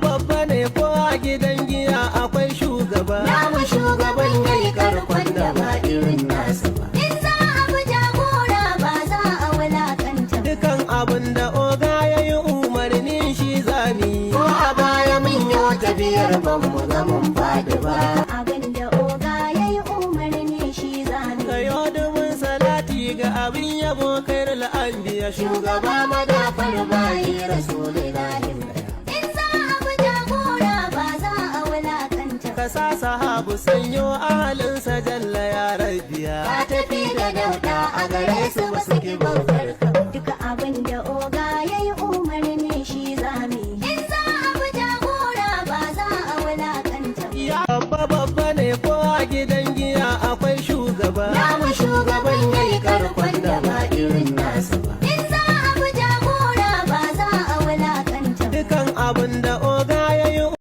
babba ne ko a gidan giya akwai shugaba. Namu shugaban yayi karkon da ba irin nasu ba. In za a bi jagora ba za a wulakanta ba. Dukan abin da oga ya yi umarni shi zami. Ko a baya mun yi tafiyar ban mu ga mun faɗi ba. Abin da oga yayi umarni shi zami. Kayo dubin salati ga abin yabo kai al'ambiya Shugaba madafar bayi Rasulullahi. In za a bi jagora ba za a wulakanta ba. ka sa sahabu sanyo ahalinsa jalla ya rabbiya. Ka tafi da dauda a gare su ba su ki bautar ka. Duka abin da oga yayi umarni shi zami. In za a bi jagora ba za a wulakanta ba. Ya babba